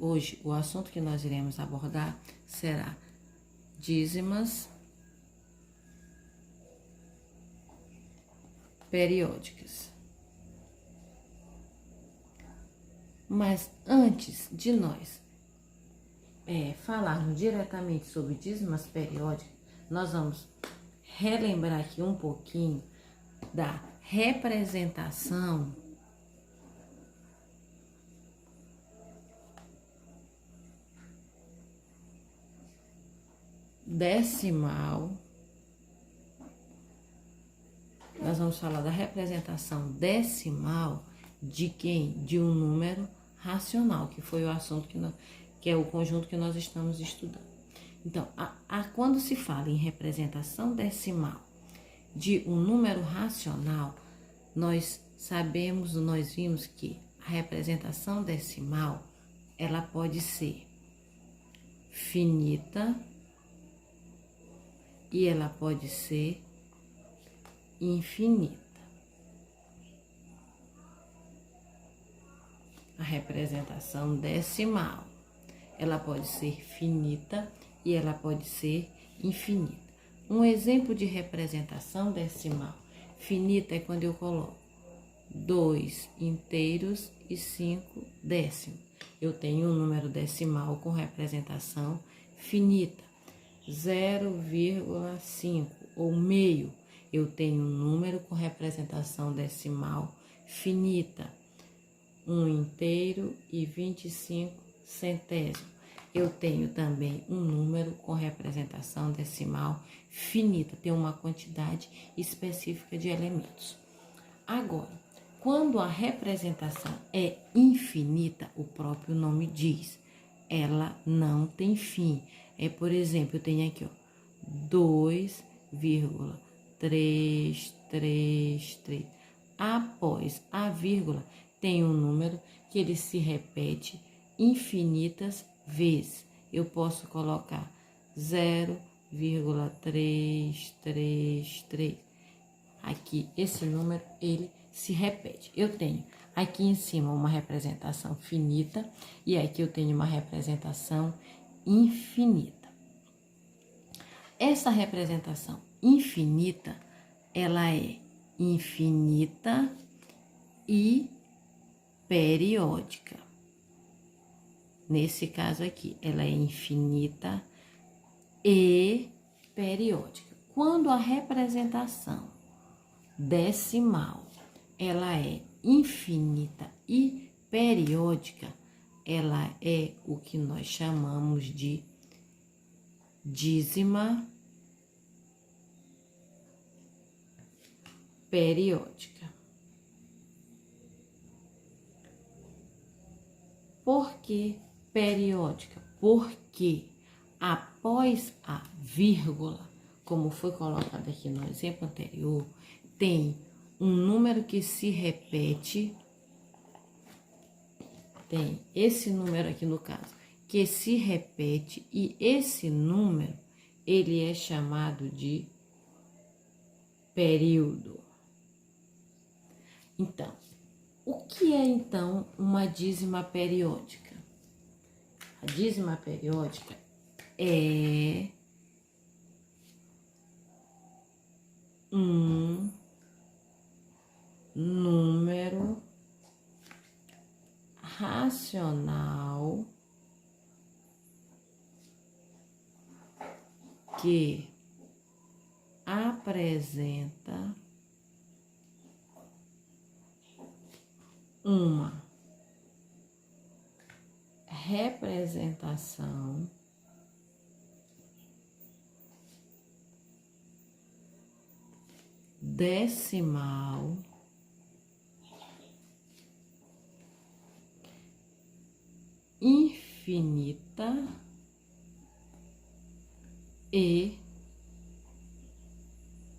hoje o assunto que nós iremos abordar será dízimas periódicas. Mas antes de nós falarmos diretamente sobre dízimas periódicas, nós vamos relembrar aqui um pouquinho da representação decimal. Nós vamos falar da representação decimal de quem? De um número racional, que foi o assunto que é o conjunto que nós estamos estudando. Então, quando se fala em representação decimal de um número racional, nós vimos que a representação decimal, ela pode ser finita e ela pode ser infinita. A representação decimal, ela pode ser finita e ela pode ser infinita. Um exemplo de representação decimal finita é quando eu coloco 2 inteiros e 5 décimos. Eu tenho um número decimal com representação finita. 0,5 ou meio, eu tenho um número com representação decimal finita. 1 inteiro e 25 centésimos. Eu tenho também um número com representação decimal finita, tem uma quantidade específica de elementos. Agora, quando a representação é infinita, o próprio nome diz, ela não tem fim. Por exemplo, eu tenho aqui, 2,333. Após a vírgula, tem um número que ele se repete infinitas vezes. Eu posso colocar 0,333. Aqui, esse número, ele se repete. Eu tenho aqui em cima uma representação finita e aqui eu tenho uma representação infinita. Essa representação infinita, ela é infinita e periódica. Nesse caso aqui, ela é infinita e periódica. Quando a representação decimal, ela é infinita e periódica, ela é o que nós chamamos de dízima periódica. Por que periódica? Porque após a vírgula, como foi colocado aqui no exemplo anterior, tem um número que se repete, tem esse número aqui no caso, que se repete, e esse número, ele é chamado de período. Então, o que é então uma dízima periódica? A dízima periódica é um número racional que apresenta uma representação decimal infinita e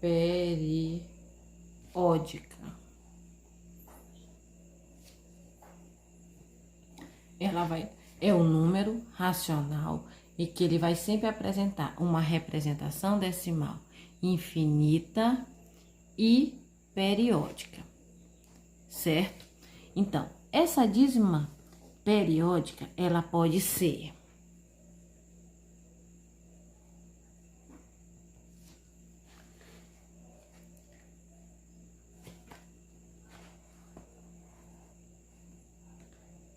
periódica. É um número racional e que ele vai sempre apresentar uma representação decimal infinita e periódica, certo? Então, essa dízima periódica, ela pode ser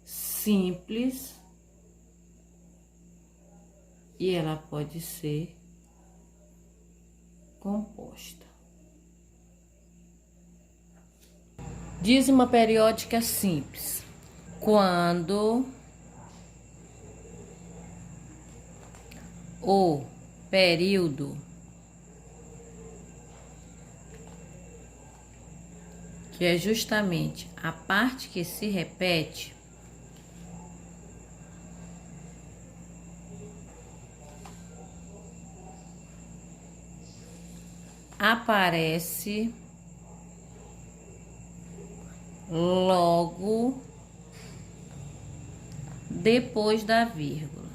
simples e ela pode ser composta. Dízima periódica simples. Quando o período que é justamente a parte que se repete aparece logo depois da vírgula.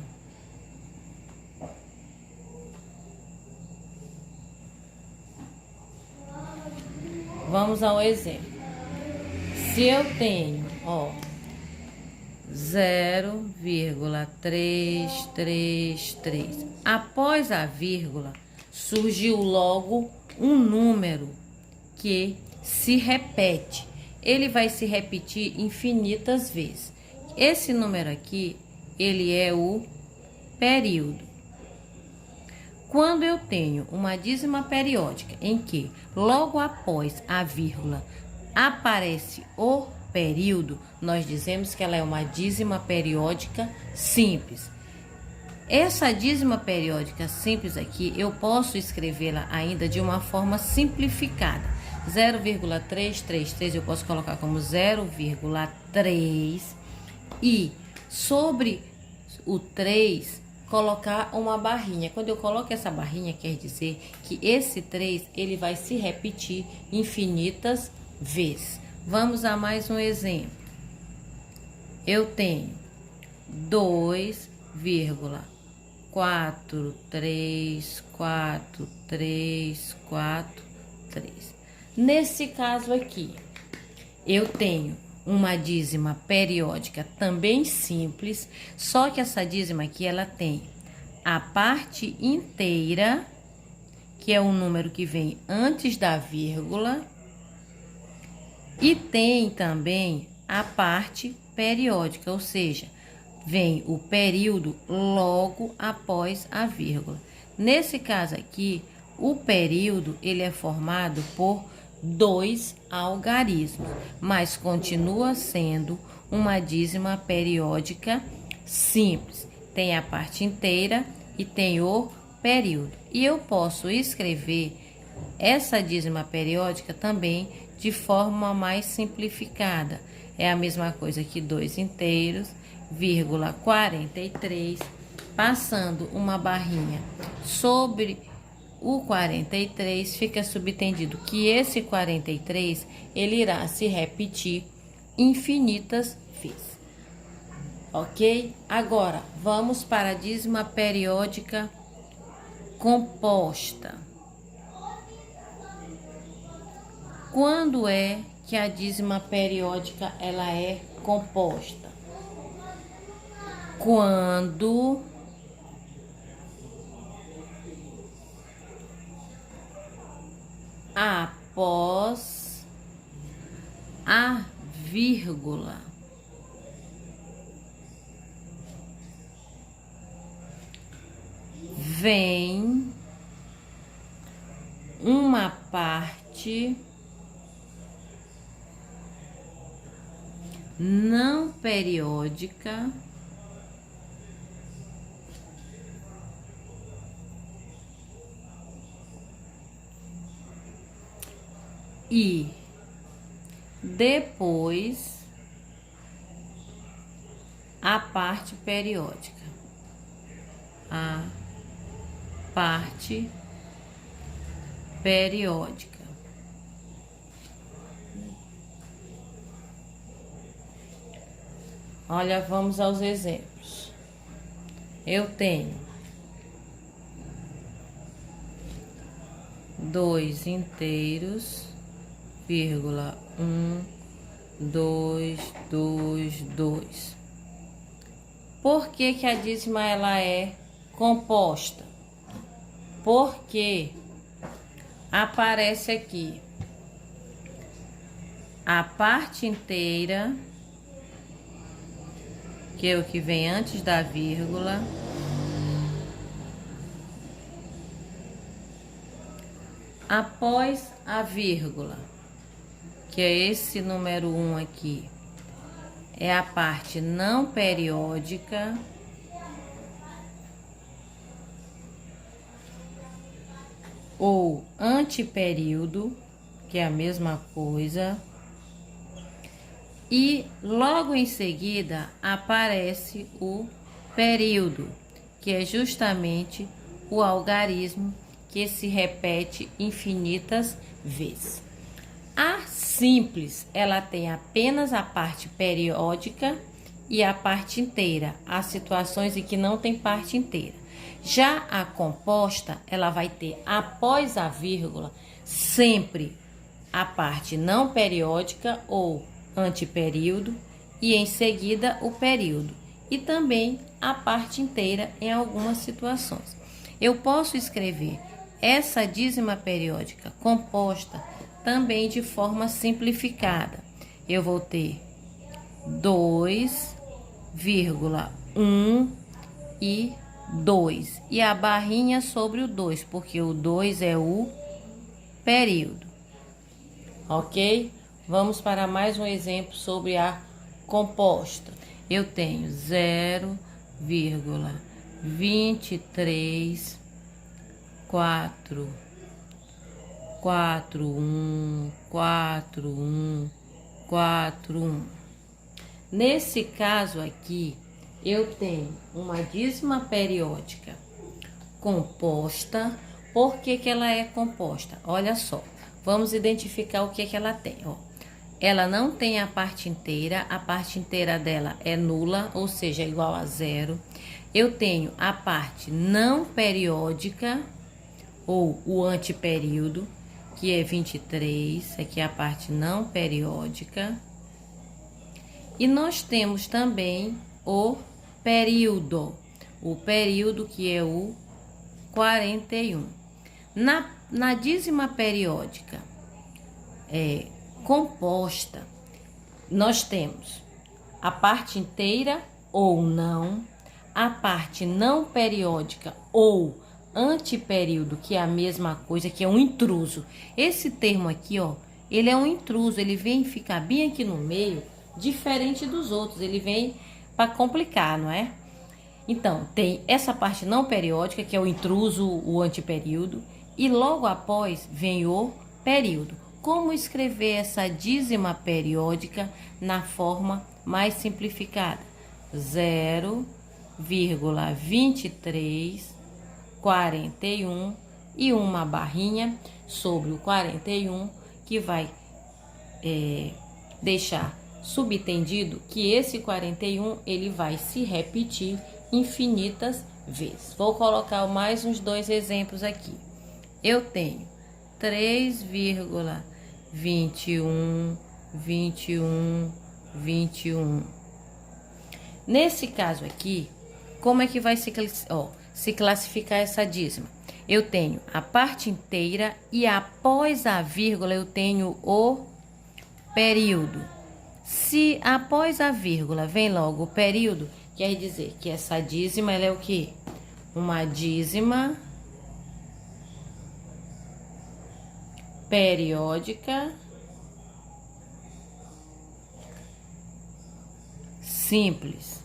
Vamos ao exemplo. Se eu tenho, ó, 0,333, após a vírgula, surgiu logo um número que se repete. Ele vai se repetir infinitas vezes. Esse número aqui, ele é o período. Quando eu tenho uma dízima periódica em que logo após a vírgula aparece o período, nós dizemos que ela é uma dízima periódica simples. Essa dízima periódica simples aqui, eu posso escrevê-la ainda de uma forma simplificada. 0,333 eu posso colocar como 0,3 e sobre o 3 colocar uma barrinha. Quando eu coloco essa barrinha, quer dizer que esse 3 ele vai se repetir infinitas vezes. Vamos a mais um exemplo. Eu tenho 2,4344343. Nesse caso aqui, eu tenho uma dízima periódica também simples, só que essa dízima aqui, ela tem a parte inteira, que é o número que vem antes da vírgula, e tem também a parte periódica, ou seja, vem o período logo após a vírgula. Nesse caso aqui, o período ele é formado por 2 algarismos, mas continua sendo uma dízima periódica simples. Tem a parte inteira e tem o período. E eu posso escrever essa dízima periódica também de forma mais simplificada. É a mesma coisa que 2 inteiros, vírgula 43, passando uma barrinha sobre o 43, fica subentendido que esse 43 ele irá se repetir infinitas vezes. Ok? Agora, vamos para a dízima periódica composta. Quando é que a dízima periódica ela é composta? Quando após a vírgula vem uma parte não periódica e depois a parte periódica. A parte periódica. Olha, vamos aos exemplos. Eu tenho 2 inteiros, vírgula 1, 2, 2, 2. Por que que a dízima ela é composta? Porque aparece aqui a parte inteira, que é o que vem antes da vírgula, após a vírgula, que é esse número 1 aqui, é a parte não periódica, ou antiperíodo, que é a mesma coisa. E logo em seguida aparece o período, que é justamente o algarismo que se repete infinitas vezes. A simples, ela tem apenas a parte periódica e a parte inteira. Há situações em que não tem parte inteira. Já a composta, ela vai ter após a vírgula sempre a parte não periódica ou antiperíodo e em seguida o período e também a parte inteira em algumas situações. Eu posso escrever essa dízima periódica composta também de forma simplificada. Eu vou ter 2,1 e 2 e a barrinha sobre o 2, porque o 2 é o período. Ok? Vamos para mais um exemplo sobre a composta. Eu tenho 0,2341414141. Nesse caso aqui, eu tenho uma dízima periódica composta. Por que que ela é composta? Olha só, vamos identificar o que que ela tem, ó. Ela não tem a parte inteira dela é nula, ou seja, igual a zero. Eu tenho a parte não periódica, ou o antiperíodo, que é 23, aqui é a parte não periódica. E nós temos também o período que é o 41. Na dízima periódica composta, nós temos a parte inteira ou não, a parte não periódica ou antiperíodo, que é a mesma coisa, que é um intruso. Esse termo aqui, ó, ele é um intruso, ele vem ficar bem aqui no meio, diferente dos outros, ele vem para complicar, não é? Então, tem essa parte não periódica, que é o intruso, o antiperíodo, e logo após vem o período. Como escrever essa dízima periódica na forma mais simplificada? 0,2341 e uma barrinha sobre o 41, que vai deixar subentendido que esse 41 ele vai se repetir infinitas vezes. Vou colocar mais uns dois exemplos aqui. Eu tenho 3,21, 21. Nesse caso aqui, como é que vai se classificar essa dízima? Eu tenho a parte inteira e após a vírgula eu tenho o período. Se após a vírgula vem logo o período, quer dizer que essa dízima ela é o quê? Uma dízima periódica simples.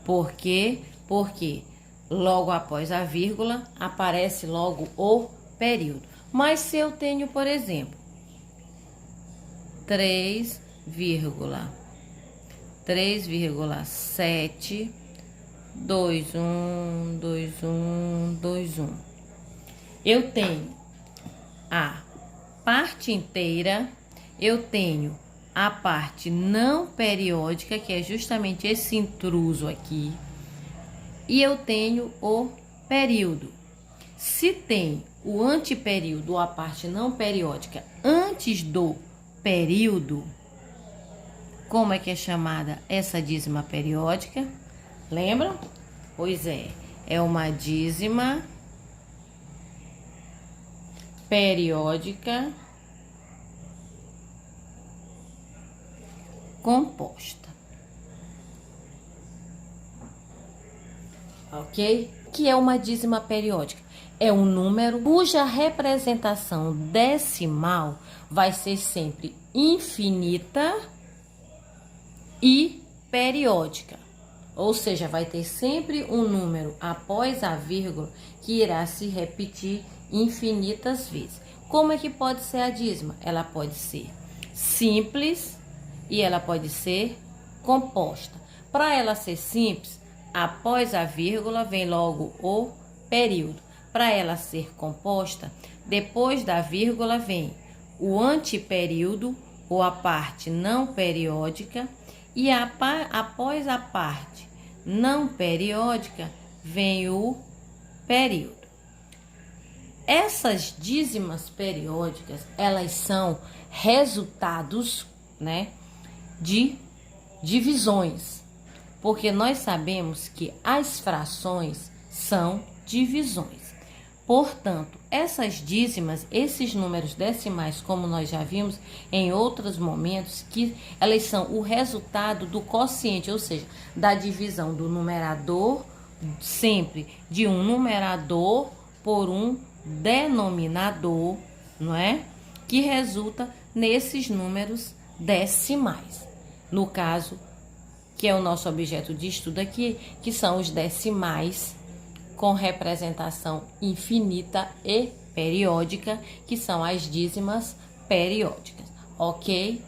Por quê? Porque logo após a vírgula aparece logo o período. Mas se eu tenho, por exemplo, 3,7, 21. Eu tenho a parte inteira, eu tenho a parte não periódica, que é justamente esse intruso aqui, e eu tenho o período. Se tem o antiperíodo ou a parte não periódica antes do período, como é que é chamada essa dízima periódica? Lembram? Pois é uma dízima periódica composta. Ok? O que é uma dízima periódica? É um número cuja representação decimal vai ser sempre infinita e periódica. Ou seja, vai ter sempre um número após a vírgula que irá se repetir infinitas vezes. Como é que pode ser a dízima? Ela pode ser simples e ela pode ser composta. Para ela ser simples, após a vírgula vem logo o período. Para ela ser composta, depois da vírgula vem o antiperíodo ou a parte não periódica, e após a parte não periódica vem o período. Essas dízimas periódicas, elas são resultados, né, de divisões, porque nós sabemos que as frações são divisões. Portanto, essas dízimas, esses números decimais, como nós já vimos em outros momentos, que elas são o resultado do quociente, ou seja, da divisão do numerador, sempre de um numerador por um denominador, não é? Que resulta nesses números decimais. No caso, que é o nosso objeto de estudo aqui, que são os decimais com representação infinita e periódica, que são as dízimas periódicas, ok?